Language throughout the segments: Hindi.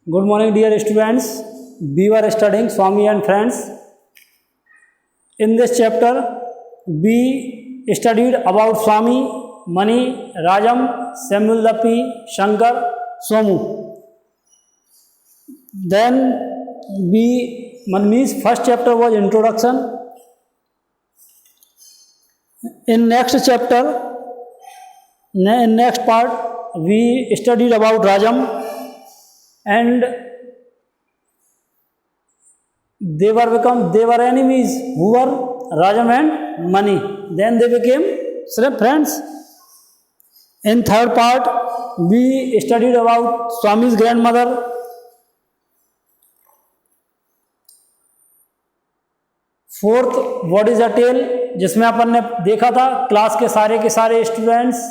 Good morning, dear students. We were studying Swami and friends. In this chapter, we studied about Swami, Mani, Rajam, Samuel Lappi, Shankar, Somu. Then means first chapter was introduction. In next chapter, in next part, we studied about Rajam. And they were enemies who were Rajam and Mani. Then they became friends. In third part, we studied about Swami's grandmother. Fourth, what is a tale, जिसमें अपन ने देखा था क्लास के सारे students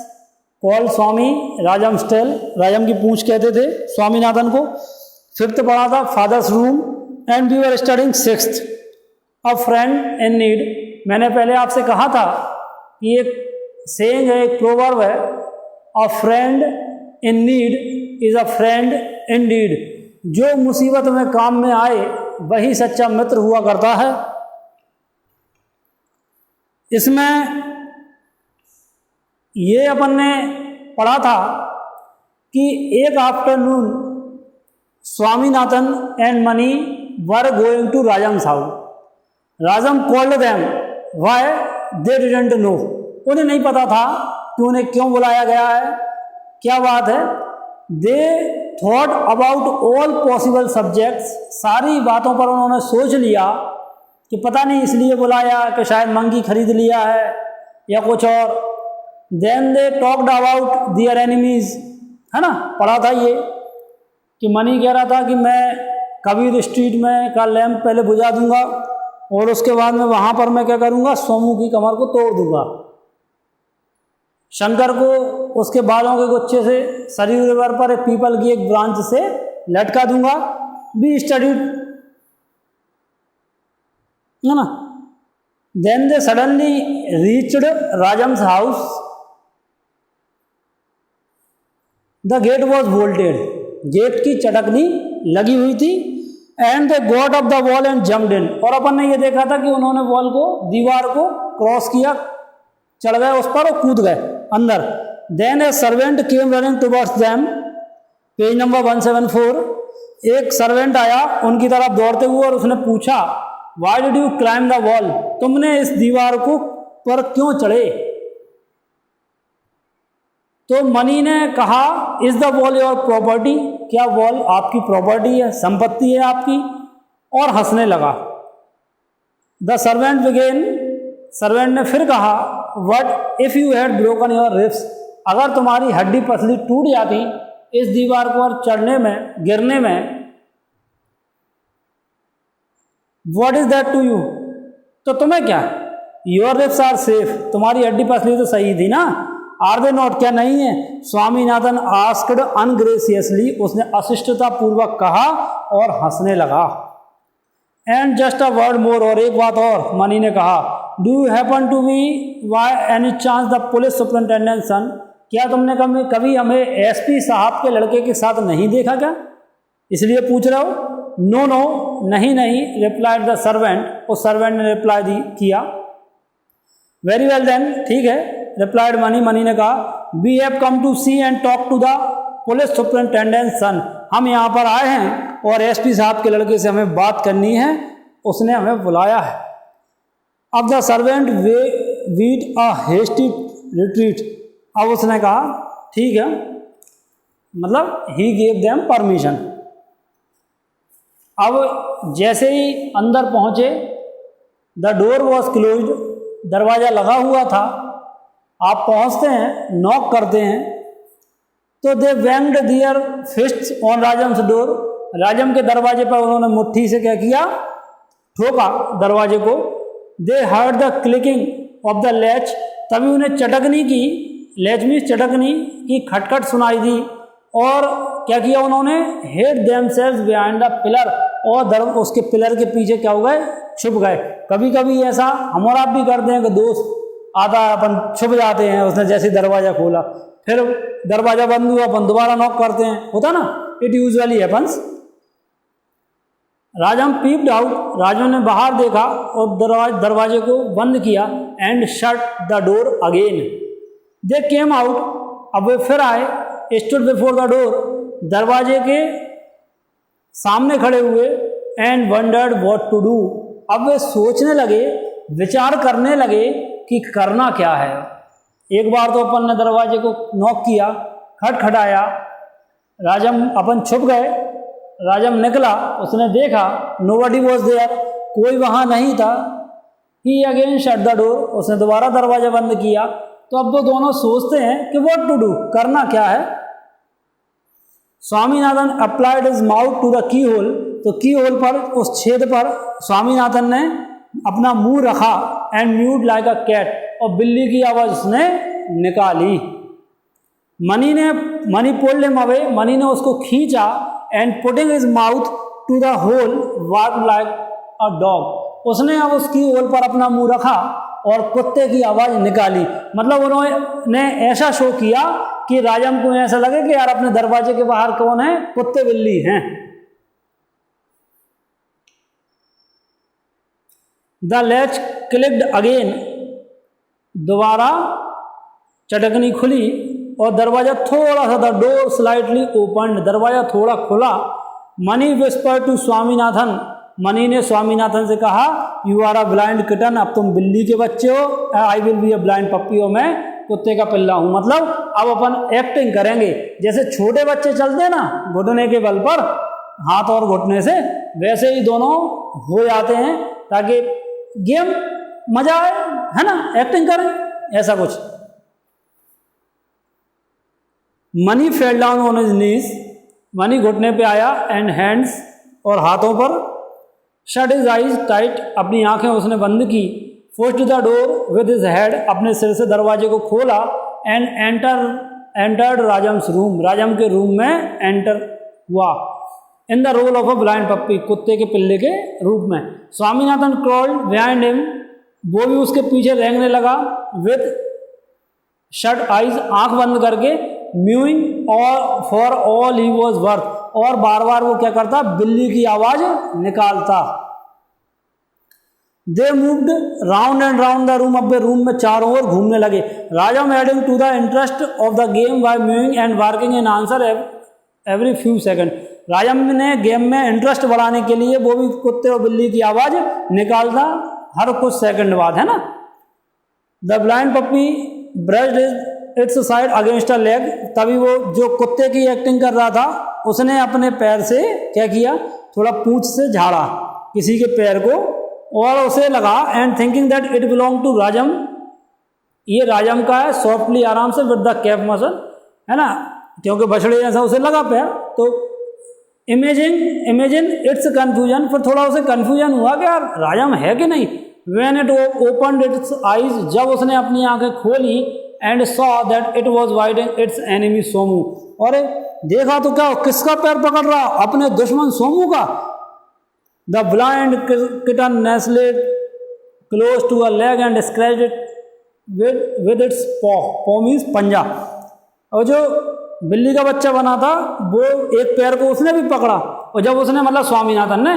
call Swami Rajam's tale, Rajam की पूंछ कहते थे स्वामीनाथन को। फिफ्थ पढ़ा था father's room and we were studying sixth a friend in need. मैंने पहले आपसे कहा था कि एक सेइंग है, एक प्रोवर्ब है, a friend in need is a friend in deed. जो मुसीबत में काम में आए वही सच्चा मित्र हुआ करता है। इसमें ये अपन ने पढ़ा था कि एक afternoon Swaminathan and Mani were going to Rajam's house. Rajam called them, why they didn't know. उन्हें नहीं पता था कि उन्हें क्यों बुलाया गया है, क्या बात है। They thought about all possible subjects, सारी बातों पर उन्होंने सोच लिया कि पता नहीं इसलिए बुलाया कि शायद मंकी खरीद लिया है या कुछ और। Then they talked about their enemies, है ना, पढ़ा था ये कि मनी कह रहा था कि मैं कबीर स्ट्रीट में का लैंप पहले बुझा दूंगा और उसके बाद में वहाँ पर मैं क्या करूँगा, सोमू की कमर को तोड़ दूंगा। शंकर को उसके बालों के गुच्छे से सरयू रिवर पर एक पीपल की एक ब्रांच से लटका दूंगा। बी स्टडीड, है ना। Then they suddenly reached Rajam's house. The gate was bolted, gate की चटकनी लगी हुई थी। And they got off the wall and jumped in, और अपन ने ये देखा था कि उन्होंने वॉल को, दीवार को क्रॉस किया, चढ़ गए उस पर और कूद गए अंदर। Then a servant came running towards them, page number 174। एक सर्वेंट आया उनकी तरफ दौड़ते हुए और उसने पूछा, why did you climb the wall, तुमने इस दीवार को पर क्यों चढ़े। तो मनी ने कहा, is the wall your property, क्या वॉल आपकी प्रॉपर्टी है, संपत्ति है आपकी, और हंसने लगा। द सर्वेंट बिगेन, सर्वेंट ने फिर कहा, what if you had broken your ribs, अगर तुम्हारी हड्डी पसली टूट जाती इस दीवार पर चढ़ने में, गिरने में, what is that to you, तो तुम्हें क्या, योर रिब्स आर सेफ, तुम्हारी हड्डी पसली तो सही थी ना, आर दे नॉट, क्या नहीं है। स्वामीनाथन आस्क्ड अनग्रेसियसली, उसने अशिष्टता पूर्वक कहा और हंसने लगा। And just a word more, और एक बात और, मनी ने कहा, do you happen to be by any chance the police superintendent son, क्या तुमने कभी हमें एसपी साहब के लड़के के साथ नहीं देखा क्या, इसलिए पूछ रहे हो। नो नो, नहीं नहीं, रिप्लाइड द सर्वेंट, उस सर्वेंट ने रिप्लाई किया। वेरी वेल देन, ठीक है, रिप्लाइड मनी, मनी ने कहा, we have come to see and talk to the police superintendent son, हम यहाँ पर आए हैं और एसपी साहब के लड़के से हमें बात करनी है, उसने हमें बुलाया है। अब the servant beat a hasty retreat, अब उसने कहा ठीक है, मतलब ही गेव देम परमिशन। अब जैसे ही अंदर पहुंचे, द डोर वॉज क्लोज्ड, दरवाजा लगा हुआ था। आप पहुंचते हैं, नॉक करते हैं, तो they banged their fists on Rajam's door, Rajam के दरवाजे पर उन्होंने मुट्ठी से क्या किया, ठोका दरवाजे को। दे heard the clicking of the latch, तभी उन्हें चटकनी की, लैच मीन्स चटकनी की खटखट सुनाई दी। और क्या किया उन्होंने, head themselves behind the pillar, और उसके पिलर के पीछे क्या हो गए, छुप गए। कभी कभी ऐसा हम और आप भी करते हैं कि दोस्त आता अपन छुप जाते हैं, उसने जैसे दरवाज़ा खोला, फिर दरवाज़ा बंद हुआ, अपन दोबारा नॉक करते हैं, होता ना, it usually happens. Rajam peeped out, Raju ने बाहर देखा और दरवाजे को बंद किया। And shut the door again. They came out, अब वे फिर आए। स्टूड बिफोर द डोर, दरवाजे के सामने खड़े हुए। And wondered what to do, अब वे सोचने लगे, विचार करने लगे कि करना क्या है। एक बार तो अपन ने दरवाजे को नॉक किया, खटखटाया, राजम अपन छुप गए। राजम निकला, उसने देखा नोबडी वॉज देयर, कोई वहां नहीं था। ही अगेन शट द डोर, उसने दोबारा दरवाजा बंद किया। तो अब वो दोनों सोचते हैं कि व्हाट टू डू, करना क्या है। Swaminathan applied his mouth to the keyhole, तो की होल पर, उस छेद पर स्वामीनाथन ने अपना मुंह रखा। And mewed like a cat, और बिल्ली की आवाज उसने निकाली। Mani pulled him away, Mani ने उसको खींचा। And putting his mouth to the hole bark like a dog, उसने अब उसकी होल पर अपना मुंह रखा और कुत्ते की आवाज निकाली। मतलब उन्होंने ऐसा शो किया कि राजम को ऐसा लगे कि यार अपने दरवाजे के बाहर कौन है, कुत्ते बिल्ली हैं। द लैच क्लिक्ड अगेन, दोबारा चटकनी खुली और दरवाजा थोड़ा सा, द डोर स्लाइटली ओपन, दरवाजा थोड़ा खुला। मनी विस्पर टू स्वामीनाथन, मनी ने स्वामीनाथन से कहा, you are a blind kitten, अब तुम बिल्ली के बच्चे हो। I will be a blind puppy, और मैं कुत्ते का पिल्ला हूं। मतलब अब अपन एक्टिंग करेंगे, जैसे छोटे बच्चे चलते हैं ना घुटने के बल पर, हाथ और घुटने से, वैसे ही दोनों हो जाते हैं ताकि गेम मजा आए, है ना, एक्टिंग करें, ऐसा कुछ। Money fell down on his knees, money घुटने पे आया। एंड हैंड्स, और हाथों पर। शट हिज आइज टाइट, अपनी आंखें उसने बंद की। Pushed the door with his head, अपने सिर से दरवाजे को खोला। And entered Rajam's room, Rajam के रूम में एंटर हुआ। In the role of a blind puppy, कुत्ते के पिल्ले के रूप में। स्वामीनाथन क्रॉल्ड बिहाइंड हिम, वो भी उसके पीछे रेंगने लगा। विद शट आइज, आंख बंद करके। म्यूइंग और for all he was worth, और बार बार वो क्या करता, बिल्ली की आवाज निकालता। They moved round and round the room, अब रूम में चारों ओर घूमने लगे। Rajam adding to the interest of the game by mewing and barking in answer every few second, Rajam ने गेम में इंटरेस्ट बढ़ाने के लिए वो भी कुत्ते और बिल्ली की आवाज निकालता हर कुछ सेकंड बाद, है ना। The blind puppy brushed its side against a leg, तभी वो जो कुत्ते की एक्टिंग कर रहा था उसने अपने पैर से क्या किया, थोड़ा पूंछ से झाड़ा किसी के पैर को और उसे लगा। And thinking that it belong to Rajam, ये राजम का है, सॉफ्टली, आराम से, विद द कैफ मसल, है ना, क्योंकि बछड़े जैसा उसे लगा पैर। तो इमेजिन इट्स कंफ्यूजन, फिर थोड़ा उसे कंफ्यूजन हुआ कि यार राजम है कि नहीं। When it opened its eyes, जब उसने अपनी आंखें खोली। And saw that it was wading its enemy Somu, और देखा तो क्या, किसका पैर पकड़ रहा, अपने दुश्मन सोमू का। The blind kitten nestled close to a leg and scratched it with its paw means पंजा, और जो बिल्ली का बच्चा बना था वो एक पैर को उसने भी पकड़ा। और जब उसने, मतलब स्वामीनाथन ने,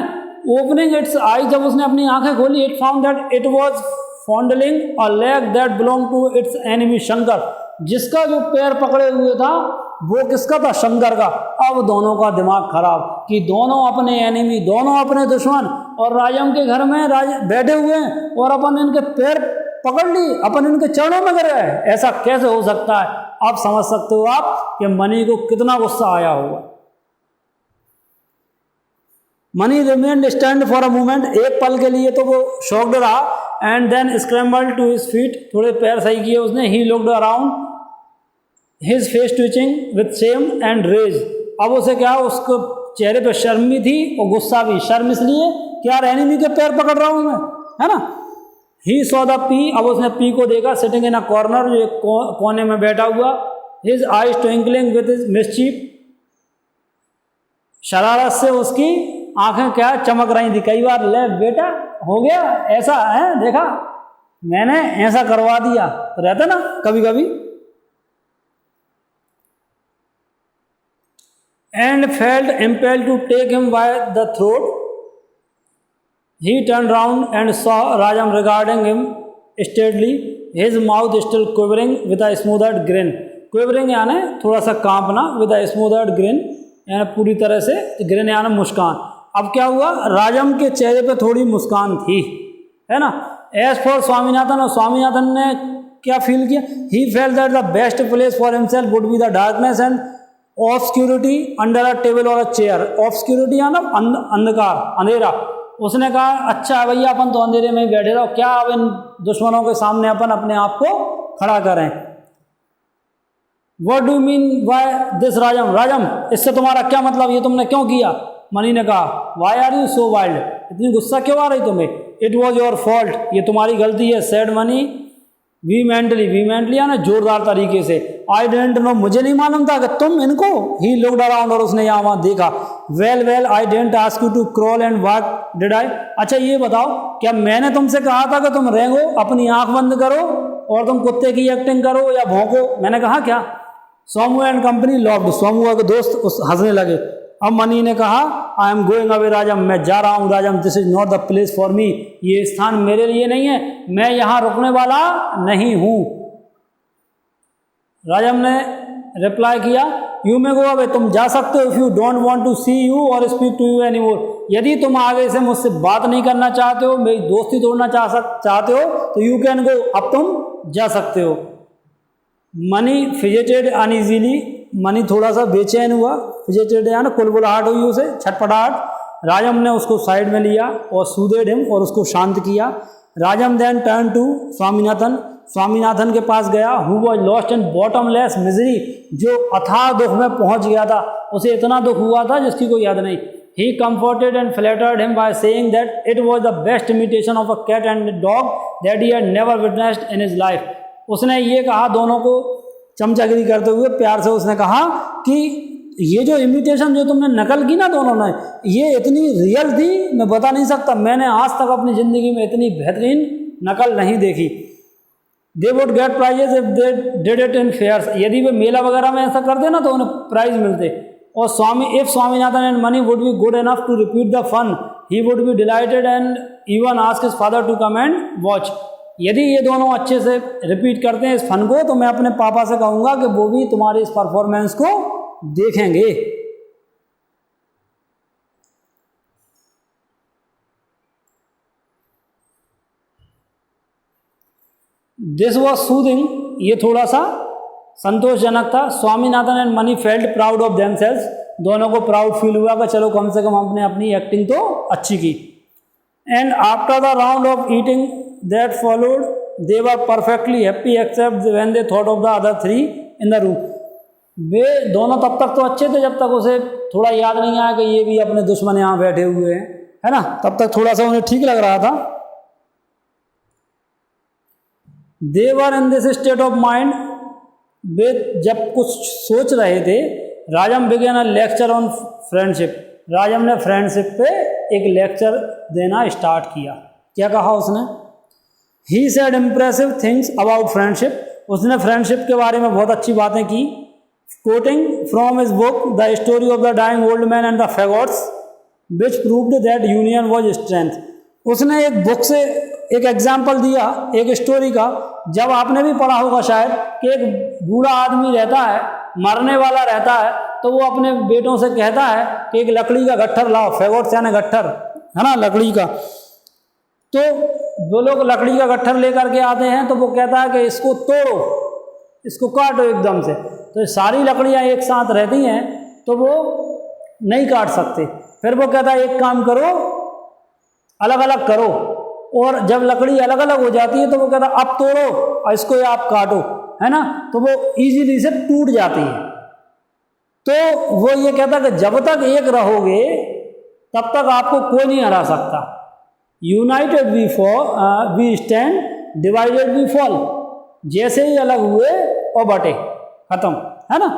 ओपनिंग इट्स आई, जब उसने अपनी आंखें खोली, it found that it was fondling a leg that belong to its enemy Shankar, जिसका जो पैर पकड़े हुए था वो किसका था, शंकर का। अब दोनों का दिमाग खराब कि दोनों अपने एनिमी, दोनों अपने दुश्मन, और राजम के घर में बैठे हुए हैं और अपन इनके पैर पकड़ ली, अपन इनके चरणों में गिर गए, ऐसा कैसे हो सकता है। आप समझ सकते हो आप कि मनी को कितना गुस्सा आया होगा। Mani remained stand for a moment, एक पल के लिए तो वो शॉक्ड रहा। And then scrambled to his feet, थोड़े पैर सही किए उसने। He looked around, his face twitching with shame and rage, अब उसे क्या, उसको चेहरे पे शर्म भी थी और गुस्सा भी। शर्म इसलिए कि यार एनिमी के पैर पकड़ रहा हूं मैं, है ना। ही सॉ द पी, अब उसने पी को देखा, सिटिंग इन अ कॉर्नर, जो कोने में बैठा हुआ। His eyes twinkling with his mischief, शरारत से उसकी आंखें क्या चमक रही थी। कई बार, ले बेटा हो गया ऐसा है, देखा मैंने ऐसा करवा दिया, तो रहता ना कभी कभी। And felt impelled to take him by the throat, He turned round and saw Rajam regarding him steadily, his mouth still quivering with a smothered grin. Quivering यानी थोड़ा सा कांपना, with a smothered grin यानी पूरी तरह से, grin यानी मुस्कान. अब क्या हुआ, राजम के चेहरे पे थोड़ी मुस्कान थी, है ना. As for स्वामीनाथन, और स्वामीनाथन ने क्या फील किया, he felt that the best place for himself would be the darkness and obscurity under a table or a chair. Obscurity यानी अंधकार, अंधेरा. उसने कहा अच्छा है भैया, अपन तो अंधेरे में ही बैठे रहो, क्या अब इन दुश्मनों के सामने अपन अपने आप को खड़ा करें. What do you mean by this राजम, राजम इससे तुम्हारा क्या मतलब, ये तुमने क्यों किया. मनी ने कहा Why are you so wild, इतनी गुस्सा क्यों आ रही तुम्हें. It was your fault, ये तुम्हारी गलती है. said मनी vehemently यानी जोरदार तरीके से. I didn't know, मुझे नहीं मालूम था कि तुम इनको. He looked around, और उसने यहाँ वहाँ देखा. Well, I didn't ask you to crawl and walk, did I? अच्छा ये बताओ, क्या मैंने तुमसे कहा था कि तुम रेंगो, अपनी आंख बंद करो और तुम कुत्ते की एक्टिंग करो या भौंको, मैंने कहा क्या. Somu and company laughed, Somu के दोस्त उस हंसने लगे. अब मनी ने कहा आई एम गोइंग अवे राजम, मैं जा रहा हूँ राजम. This is not the place for me, ये स्थान मेरे लिए नहीं है, मैं यहाँ रुकने वाला नहीं हूँ. राजम ने रिप्लाई किया यू मे गो अवे, तुम जा सकते हो. If you don't want to see you or speak to you any more, यदि तुम आगे से मुझसे बात नहीं करना चाहते हो, मेरी दोस्ती तोड़ना चाहते हो तो यू कैन गो, अब तुम जा सकते हो. मनी फिजेटेड अनइजीली, मनी थोड़ा सा बेचैन हुआ. फिजेटेड यानी कुलबुलाहट हुई उसे, छटपटाहट. राजम ने उसको साइड में लिया और सूदेड हिम, और उसको शांत किया. Rajam then turn to Swaminathan, Swaminathan के पास गया. Who was lost in bottomless misery, जो अथाह दुख में पहुंच गया था, उसे इतना दुख हुआ था जिसकी कोई याद नहीं. ही comforted and flattered him by saying that it was the best imitation of a cat and a dog that he had never witnessed in his life. उसने ये कहा, दोनों को चमचागिरी करते हुए प्यार से उसने कहा कि ये जो इमिटेशन जो तुमने नकल की ना दोनों ने, ये इतनी रियल थी, मैं बता नहीं सकता, मैंने आज तक अपनी ज़िंदगी में इतनी बेहतरीन नकल नहीं देखी. They would get prizes if they did it in fairs, यदि वे मेला वगैरह में ऐसा करते ना तो उन्हें प्राइज मिलते. और Swaminathan and Mani would be good enough to repeat the fun, he would be delighted and even ask his father to come and watch. यदि ये दोनों अच्छे से रिपीट करते हैं इस फन को, तो मैं अपने पापा से कहूँगा कि वो भी तुम्हारी इस परफॉर्मेंस को देखेंगे. दिस वॉज सूदिंग, ये थोड़ा सा संतोषजनक था. Swaminathan and money felt proud of themselves, दोनों को प्राउड फील हुआ कि चलो कम से कम हमने अपनी एक्टिंग तो अच्छी की. And after the round of eating that followed they were perfectly happy except when they thought of the other three in the room. वे दोनों तब तक तो अच्छे थे जब तक उसे थोड़ा याद नहीं आया कि ये भी अपने दुश्मन यहाँ बैठे हुए हैं, है ना. तब तक थोड़ा सा उन्हें ठीक लग रहा था. They were in this state of mind, वे जब कुछ सोच रहे थे. Rajam began a lecture on friendship, Rajam ने फ्रेंडशिप पे एक लेक्चर देना स्टार्ट किया. क्या कहा उसने, he said impressive things about friendship, उसने फ्रेंडशिप के बारे में बहुत अच्छी बातें की. Quoting from his book the story of the dying old man and the faggots which proved that union was strength. उसने एक बुक से एक एग्जाम्पल दिया, एक स्टोरी का. जब आपने भी पढ़ा होगा शायद कि एक बूढ़ा आदमी रहता है, मरने वाला रहता है, तो वो अपने बेटों से कहता है कि एक लकड़ी का गट्ठर लाओ, फैगोट्स यानी गट्ठर, है ना, लकड़ी का. तो वो लोग लकड़ी का गट्ठर लेकर के आते हैं, तो वो कहता है कि इसको तोड़ो, इसको काटो एकदम से. तो सारी लकड़ियाँ एक साथ रहती हैं तो वो नहीं काट सकते. फिर वो कहता है एक काम करो, अलग अलग करो. और जब लकड़ी अलग अलग हो जाती है तो वो कहता है अब तोड़ो और इसको आप काटो, है ना, तो वो इजीली से टूट जाती है. तो वो ये कहता है कि जब तक एक रहोगे तब तक आपको कोई नहीं हरा सकता. United we stand, divided we fall. जैसे ही अलग हुए और बटे, खत्म, है ना.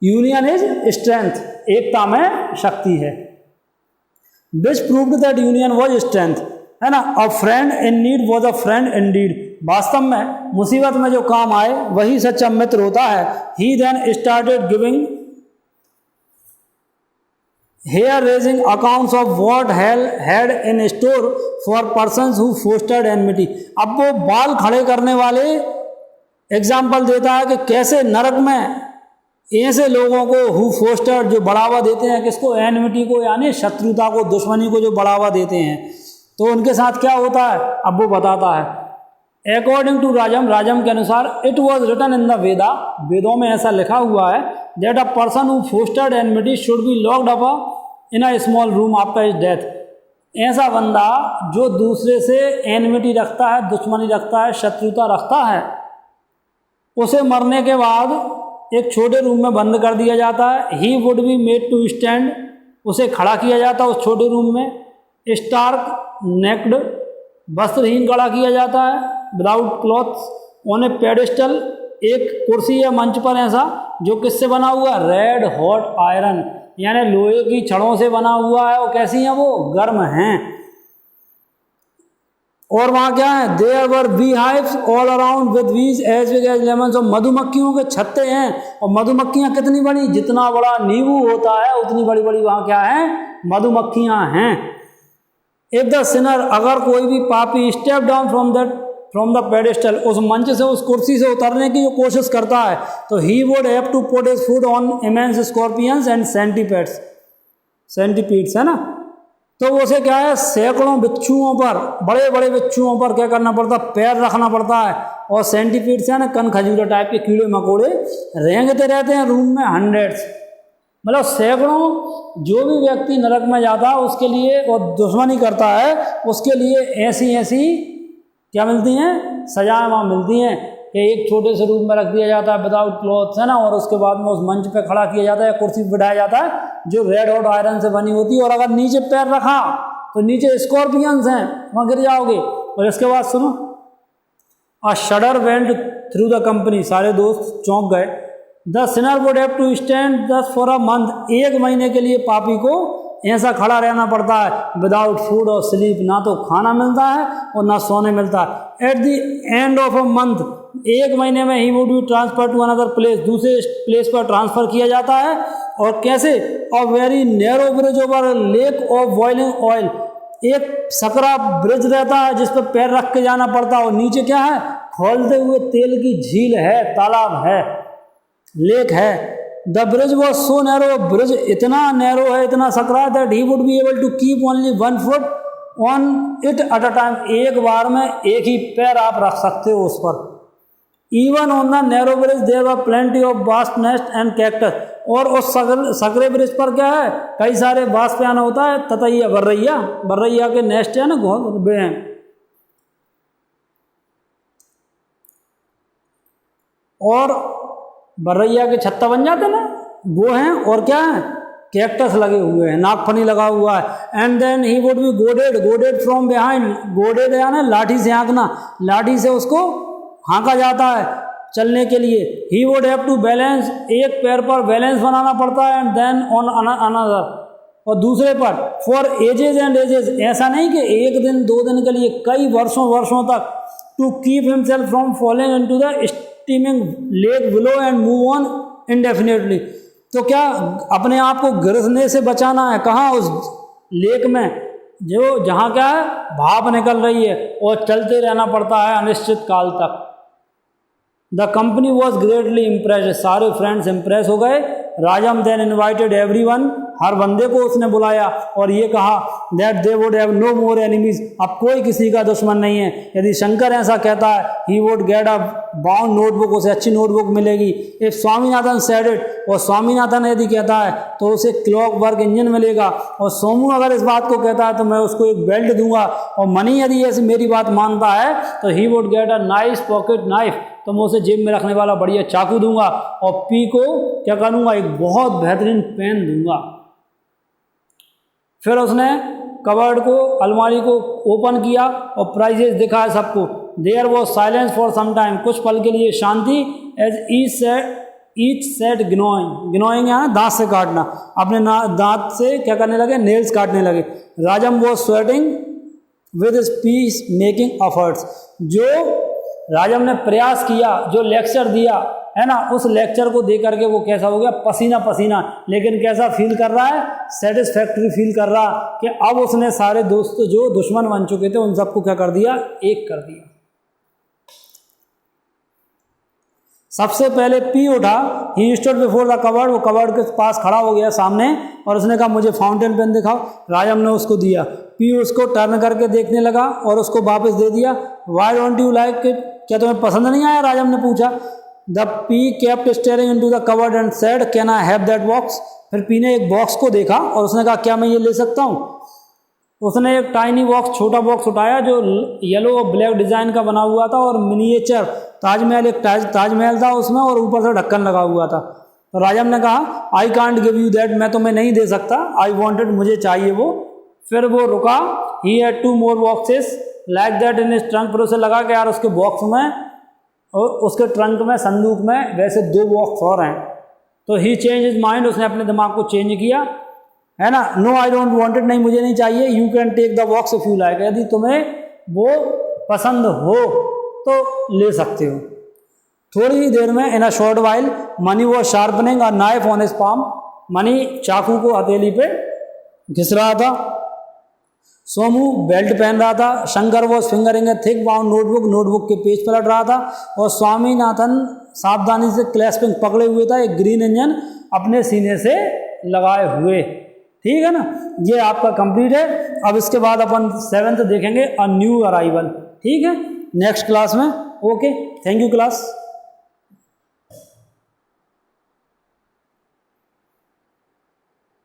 यूनियन इज स्ट्रेंथ, एकता में शक्ति है. Which proved that union was strength, है ना. A friend in need was a friend in deed. वास्तव में मुसीबत में जो काम आए वही सच्चा मित्र होता है. He then started giving here raising accounts of what hell had in store for persons who fostered enmity। अब वो बाल खड़े करने वाले एग्जाम्पल देता है कि कैसे नरक में ऐसे लोगों को हु फोस्टर जो बढ़ावा देते हैं किसको, एनमिटी को, यानी शत्रुता को, दुश्मनी को जो बढ़ावा देते हैं, तो उनके साथ क्या होता है अब वो बताता है। अकॉर्डिंग टू राजम, राजम के अनुसार it was written in the Veda, वेदों में ऐसा लिखा हुआ है that a person who fostered enmity should be locked up in a small room after his death. ऐसा बंदा जो दूसरे से एनमिटी रखता है, दुश्मनी रखता है, शत्रुता रखता है, उसे मरने के बाद एक छोटे रूम में बंद कर दिया जाता है। He would be made to stand, उसे खड़ा किया जाता है उस छोटे रूम में। स्टार्क नेक्ड, वस्त्रहीन खड़ा किया जाता है, without clothes, on A pedestal, एक कुर्सी या मंच पर ऐसा जो किससे बना हुआ, रेड हॉट आयरन, यानी लोहे की छड़ों से बना हुआ है। और कैसी हैं वो, गर्म हैं। और वहाँ क्या है, there were be hives all around with bees as big as lemons, और मधुमक्खियों के छत्ते हैं। और मधुमक्खियाँ कितनी बड़ी, जितना बड़ा नींबू होता है उतनी बड़ी बड़ी वहाँ क्या है, मधुमक्खियाँ हैं। इफ द सिनर, अगर कोई भी पापी step down from the pedestal, उस मंच से, उस कुर्सी से उतरने की जो कोशिश करता है, तो he would have to put his foot on immense scorpions and centipedes, centipedes है ना, तो उसे क्या है, सैकड़ों बिच्छुओं पर, बड़े बड़े बिच्छुओं पर क्या करना पड़ता, पैर रखना पड़ता है। और सेंटीपीड्स है ना, कन खजूरा टाइप के कीड़े मकोड़े रेंगते रहते हैं रूम में, हंड्रेड्स, मतलब सैकड़ों। जो भी व्यक्ति नरक में जाता है उसके लिए, और दुश्मनी करता है उसके लिए ऐसी ऐसी क्या मिलती हैं, सजाएं वहाँ मिलती हैं कि एक छोटे से रूम में रख दिया जाता है विदाउट क्लॉथ्स है ना, और उसके बाद में उस मंच पे खड़ा किया जाता है या कुर्सी पर बिठाया जाता है जो रेड हॉट आयरन से बनी होती है। और अगर नीचे पैर रखा तो नीचे स्कॉर्पियंस हैं, वहाँ गिर जाओगे। और इसके बाद सुनो, a shudder went through the company, सारे दोस्त चौंक गए। The sinner would have to stand thus for a month, एक महीने के लिए पापी को ऐसा खड़ा रहना पड़ता है, विदाउट फूड और स्लीप, ना तो खाना मिलता है और ना सोने मिलता है। At the end of a month, एक महीने में he would be transfer to another place, दूसरे प्लेस पर ट्रांसफर किया जाता है। और कैसे, a very narrow bridge over lake of boiling oil, एक सकरा ब्रिज रहता है जिस पर पैर रख के जाना पड़ता है, और नीचे क्या है, खौलते हुए तेल की झील है, तालाब है, लेक है। The bridge was so narrow, bridge इतना नैरो है, इतना सकरा, that he would be able to keep only 1 foot on it at a time, एक बार में एक ही पैर आप रख सकते हो उस पर। Even on the narrow bridge there were plenty of wasp nest and cactus, और उस सकरे ब्रिज पर क्या है, कई सारे वाष्पयान होता है, ततैया, बर्रैया, बर्रैया के नेस्ट है ना, घोंसले हैं। और बर्रैया के छत्ता बन जाते ना, वो हैं। और क्या है, कैक्टस लगे हुए हैं, नागफनी लगा हुआ है। And then he would be goaded, goaded from behind, goaded यानी लाठी से हाँकना, लाठी से उसको हाँका जाता है चलने के लिए। He would have to balance, एक पैर पर बैलेंस बनाना पड़ता है, एंड देन ऑन अनदर, और दूसरे पर, फॉर एजेस एंड एजेस, ऐसा नहीं कि एक दिन 2 दिन के लिए, कई वर्षों वर्षों तक। To keep himself from falling into the steaming lake below and move on indefinitely, तो क्या अपने आप को गिरने से बचाना है, कहाँ, उस लेक में जो जहाँ क्या है, भाप निकल रही है, और चलते रहना पड़ता है अनिश्चित काल तक। The company was greatly impress, सारे फ्रेंड्स इम्प्रेस हो गए। राजम देन इन्वाइटेड एवरीवन, हर बंदे को उसने बुलाया और ये कहा that they would have no more enemies, अब कोई किसी का दुश्मन नहीं है। यदि शंकर ऐसा कहता है, he would get a bound notebook, उसे अच्छी नोटबुक मिलेगी। इफ स्वामीनाथन सेड इट, और स्वामीनाथन यदि कहता है तो उसे क्लॉक वर्क इंजन मिलेगा। और सोमू अगर इस बात को कहता है तो मैं उसको एक बेल्ट दूंगा। और मनी यदि ऐसी मेरी बात मानता है तो he would get a nice pocket knife, तो मैं उसे जेब में रखने वाला बढ़िया चाकू दूंगा। और पी को क्या करूँगा, एक बहुत बेहतरीन पेन दूंगा। फिर उसने कबर्ड को, अलमारी को ओपन किया और प्राइजेस दिखाए सबको। There was silence for some time, कुछ पल के लिए शांति। As each sat gnawing, gnawing यहाँ दांत से काटना, अपने दांत से क्या करने लगे, नेल्स काटने लगे। Rajam was sweating with his peace making efforts, जो राजम ने प्रयास किया, जो लेक्चर दिया है ना, उस लेक्चर को देख करके वो कैसा हो गया, पसीना पसीना, लेकिन कैसा फील कर रहा है, सेटिस्फैक्ट्री फील कर रहा कि अब उसने सारे दोस्त जो दुश्मन बन चुके थे उन सबको क्या कर दिया, एक कर दिया। सबसे पहले पी उठा, he stood before the cupboard, वो कबर्ड के पास खड़ा हो गया सामने और उसने कहा मुझे फाउंटेन पेन दिखाओ। राजम ने उसको दिया। पी उसको टर्न करके देखने लगा और उसको वापस दे दिया। Why don't you like it, क्या तुम्हें पसंद नहीं आया, राजम ने पूछा। The P kept steering into the cupboard and said can I have that box. फिर पी ने एक बॉक्स को देखा और उसने कहा क्या मैं ये ले सकता हूँ। उसने एक टाइनी बॉक्स, छोटा बॉक्स उठाया जो येलो और ब्लैक डिजाइन का बना हुआ था और मिनिएचर ताजमहल, एक ताजमहल था उसमें और ऊपर से ढक्कन लगा हुआ था। तो राजम ने कहा I can't give you that, मैं तुम्हें नहीं दे सकता, आई वॉन्टेड, मुझे चाहिए वो। फिर वो रुका। He had 2 more boxes like that in his trunk. फिर उसे लगा कि यार उसके बॉक्स में और उसके ट्रंक में, संदूक में वैसे 2 बॉक्स और हैं। तो ही चेंज हिज माइंड, उसने अपने दिमाग को चेंज किया, है ना। No I don't want it, नहीं मुझे नहीं चाहिए। You can take the box if you like, यदि तुम्हें वो पसंद हो तो ले सकते हो। थोड़ी ही देर में, in a short while, Mani was sharpening a knife on his palm. Mani चाकू को हथेली पे घिस रहा था। सोमू बेल्ट पहन रहा था। Shankar was fingering A thick bound notebook, notebook के पेज पलट रहा था। और स्वामीनाथन सावधानी से क्लैस्पिंग पकड़े हुए था एक ग्रीन इंजन अपने सीने से लगाए हुए। ठीक है ना, ये आपका कंप्लीट है। अब इसके बाद अपन 7th देखेंगे, अ न्यू अराइवल। ठीक है, नेक्स्ट क्लास में। Okay, thank you class.